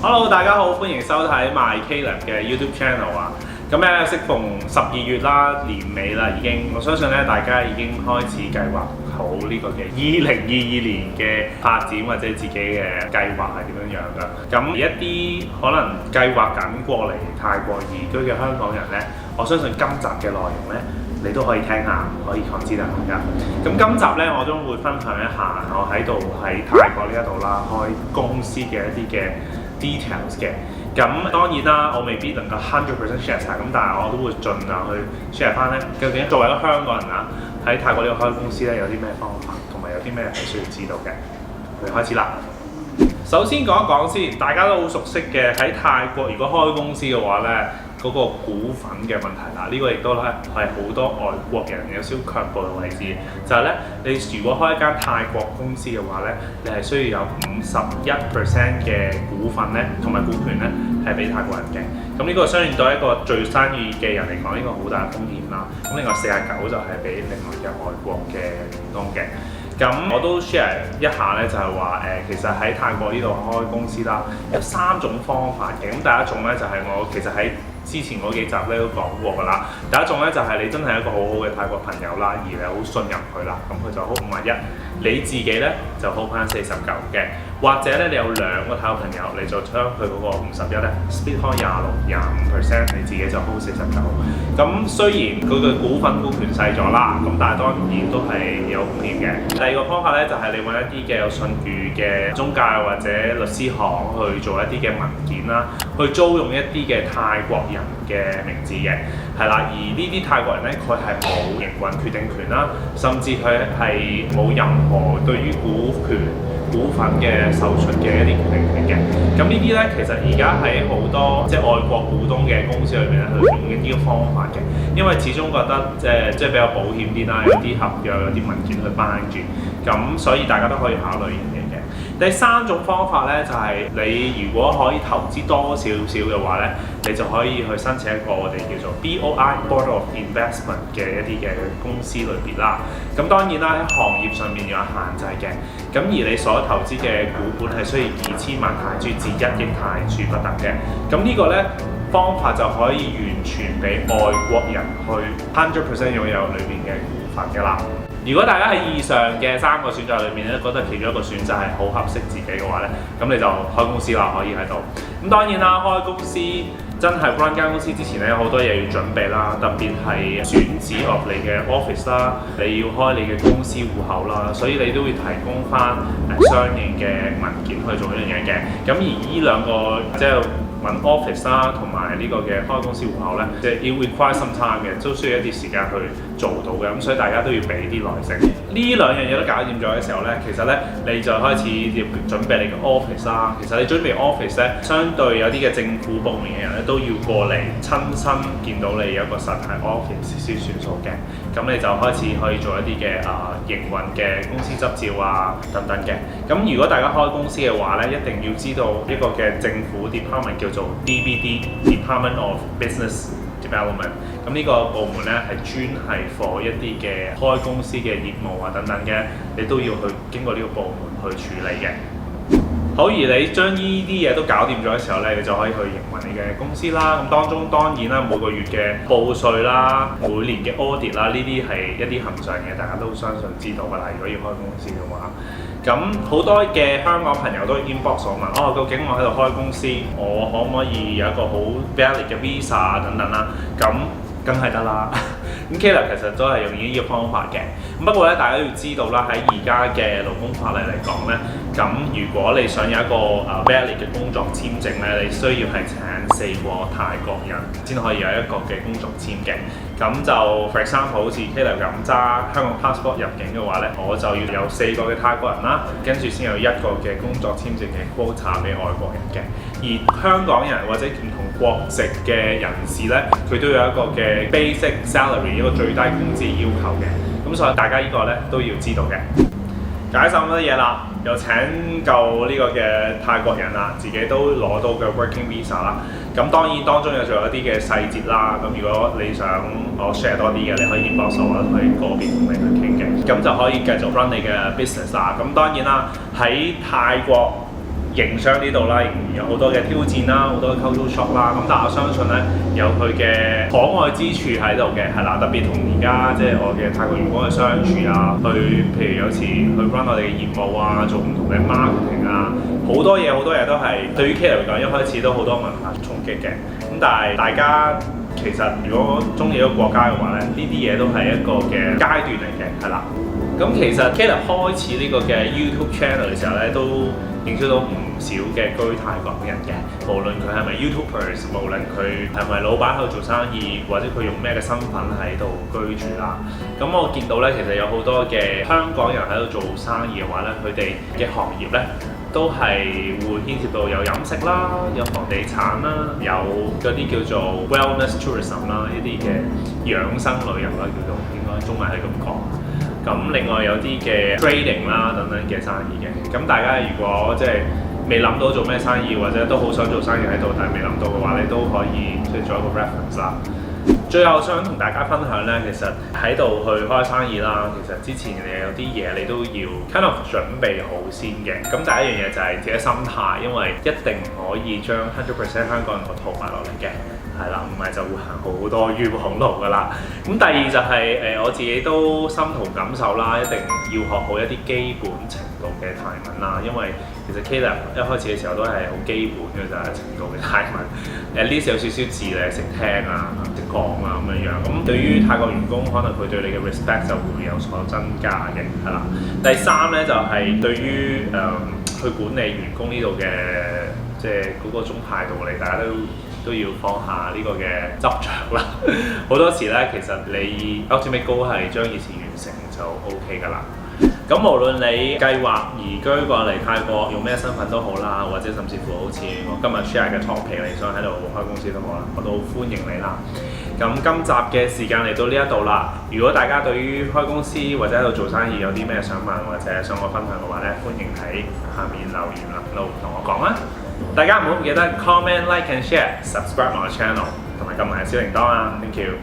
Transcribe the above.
Hello， 大家好，歡迎收睇 MyCaleb 嘅 YouTube Channel 啊！咁咧，適逢12月啦，年尾啦已經，我相信咧大家已經開始計劃好呢個嘅2022年嘅發展或者自己嘅計劃係點樣樣㗎。咁一啲可能計劃緊過嚟泰國移居嘅香港人咧，我相信今集嘅內容咧，你都可以聽下，可以 consider 下㗎。咁今集咧，我都會分享一下我喺泰國呢一度啦，開公司嘅一啲嘅details 嘅，咁當然啦，我未必能夠100% share 晒，咁但係我都會盡量去 share 翻咧。究竟作為一個香港人啊，喺泰國呢度開公司咧，有啲咩方法，同埋有啲咩係需要知道嘅。我哋開始啦。首先講一講先，大家都好熟悉嘅喺泰國，如果開公司嘅話咧，嗰個股份嘅問題啦，呢個亦都係好多外國人有少少卻步嘅位置，就係咧，你如果開一間泰國公司嘅話咧，你係需要有51% 嘅股份咧，同埋股權咧係俾泰國人嘅。咁呢個相應對一個做生意嘅人嚟講，呢個好大嘅風險啦。咁另外49就係俾另外嘅外國嘅員工嘅。咁我都 share 一下咧，就係話其實喺泰國呢度開公司啦，有3種方法嘅。咁第一種咧就係我其實喺之前嗰幾集咧都講過㗎啦。第一種咧就係你真係一個好好嘅泰國朋友啦，而你好信任佢啦，咁佢就好51，你自己咧就好翻49嘅。或者咧你有2個泰國朋友，你就將佢嗰個51咧 split 開25%，你自己就 hold 49。咁雖然佢嘅股權細咗啦，咁但係當然都係有風險嘅。第二個方法咧就係你揾一啲嘅有信譽嘅中介或者律師行去做一啲嘅文件啦，去租用一啲嘅泰國人嘅名字嘅，係啦。而呢啲泰國人咧，佢係冇營運決定權啦，甚至佢係冇任何對於股份嘅售出嘅一啲決定權嘅。咁呢啲咧，其實而家喺好多即係外國股東嘅公司裏面咧，去用緊呢個方法嘅，因為始終覺得即係比較保險啲啦，有啲合約有啲文件去綁住，咁所以大家都可以考慮嘅。第3種方法咧，就係你如果可以投資多少少嘅話咧，你就可以去申請一個我哋叫做 BOI Board of Investment 嘅一啲嘅公司類別啦。咁當然啦，喺行業上面有限制嘅。咁而你所投資嘅股本係需要2000萬泰銖至1億泰銖不等嘅。咁呢個咧方法就可以完全俾外國人去100% 擁有裏邊嘅股份㗎啦。如果大家喺以上嘅3個選擇裏面咧，覺得其中一個選擇係好合適自己嘅話咧，咁你就開公司啦，可以喺度。咁當然啦，開公司真係 run 間公司之前咧，有好多嘢要準備啦，特別係選址落你嘅 office 啦，你要開你嘅公司戶口啦，所以你都會提供翻相應嘅文件去做呢樣嘢嘅。咁而呢2個即係揾 office 啦，同埋呢個嘅開公司戶口咧，即係要 require some time 嘅，都需要一啲時間去做到嘅。咁所以大家都要俾啲耐性。呢2樣嘢都搞掂咗嘅時候咧，其實咧你就開始要準備你嘅 office 啦。其實你準備 office 咧，相對有啲嘅政府部門嘅人咧，都要過嚟親身見到你有一個實體 office 先算數嘅。咁你就開始可以做一啲嘅營運嘅公司執照啊等等嘅。咁如果大家開公司嘅話咧，一定要知道一個嘅政府 department 叫做 DBD Department of Business Development。咁呢個部門咧係專係 for 一啲嘅開公司嘅業務啊等等嘅，你都要去經過呢個部門去處理嘅。好，而你將呢啲嘢都搞掂咗嘅時候咧，你就可以去營運你嘅公司啦。咁當中當然啦，每個月嘅報稅啦，每年嘅 audit 啦，呢啲係一啲恆常嘅，大家都相信知道㗎啦。如果要開公司嘅話，咁好多嘅香港朋友都 inbox 我問，究竟我喺度開公司，我可唔可以有一個好 valid 嘅 visa 等等啦？咁梗係得啦。咁 Caleb 其實都係用呢個方法嘅。不過咧，大家要知道啦，喺而家嘅勞工法例嚟講咧，咁如果你想有一個valid 嘅工作簽證咧，你需要係請4個泰國人先可以有一個嘅工作簽嘅。咁就 for example 好似 Caleb 咁揸香港 passport 入境嘅話咧，我就要有4個嘅泰國人啦，跟住先有1個嘅工作簽證嘅 quota 俾外國人嘅。而香港人或者唔同國籍嘅人士咧，佢都有一個嘅 basic salary 一個最低工資要求嘅。咁所以大家呢個咧都要知道嘅。解晒咁多嘢啦，又請夠呢個嘅泰國人啦，自己都攞到嘅 working visa 啦。咁當然當中有仲有一啲嘅細節啦。咁如果你想我 share 多啲嘅，你可以 inbox 我啦，可以個別同你去傾嘅。咁就可以繼續 run 你嘅 business 啦。咁當然啦，喺泰國營商呢度啦，仍然有好多嘅挑戰啦，好多嘅 culture shock 啦。咁但係我相信咧，有佢嘅可愛之處喺度嘅，係啦。特別同而家即係我嘅泰國員工嘅相處啊，譬如有時去 run 我哋嘅業務啊，做唔同嘅 marketing 啊，好多嘢都係對於 Caleb 嚟講，一開始都好多文化衝擊嘅。咁但係大家其實如果中意一個國家嘅話咧，呢啲嘢都係一個嘅階段嚟嘅，係啦。咁其實 Caleb 開始呢個嘅 YouTube channel 嘅時候咧，都認識到唔少嘅居泰港人嘅，無論佢係咪 YouTubers， 無論佢係咪老闆喺度做生意，或者佢用咩嘅身份喺度居住啦。咁我見到咧，其實有好多嘅香港人喺度做生意嘅話咧，佢哋嘅行業咧都係會牽涉到有飲食啦，有房地產啦，有嗰啲叫做 wellness tourism 啦，呢啲嘅養生旅遊啦，叫做應該中文係咁講。咁另外有啲嘅 trading 啦等等嘅生意嘅，咁大家如果即係未諗到做咩生意，或者都好想做生意喺度，但係未諗到嘅話，你都可以即係做一個 reference 啦。最後想同大家分享咧，其實喺度去開生意啦，其實之前你有啲嘢你都要 kind of 準備好先嘅。咁第一樣嘢就係自己心態，因為一定唔可以將 100% 香港人個套埋落嚟嘅。係啦，唔係就會行好多冤枉路㗎啦。咁第二就係我自己都心同感受啦，一定要學好一啲基本程度嘅泰文啦。因為其實 Caleb 一開始嘅時候都係好基本嘅咋程度嘅泰文，at least 有少少字你識聽啊、識講啊咁樣。咁對於泰國員工，可能佢對你嘅 respect 就會有所增加嘅，係啦。第三咧就係對於去管理員工呢度嘅即係嗰個種態度嚟，大家都要放下呢個嘅執着啦。好多時咧，其實你 ultimate goal 係將件事完成就 OK 㗎啦。咁無論你計劃移居過嚟泰國，用咩身份都好啦，或者甚至乎好似我今日 share 嘅 topic，你想喺度開公司都好啦，我都歡迎你啦。咁今集嘅時間嚟到呢一度啦。如果大家對於開公司或者喺度做生意有啲咩想問或者想我分享嘅話咧，歡迎喺下面留言啦，同我講啦。大家唔好唔記得 comment、like and share、subscribe 我嘅 channel， 同埋撳埋小鈴鐺啊 ！Thank you。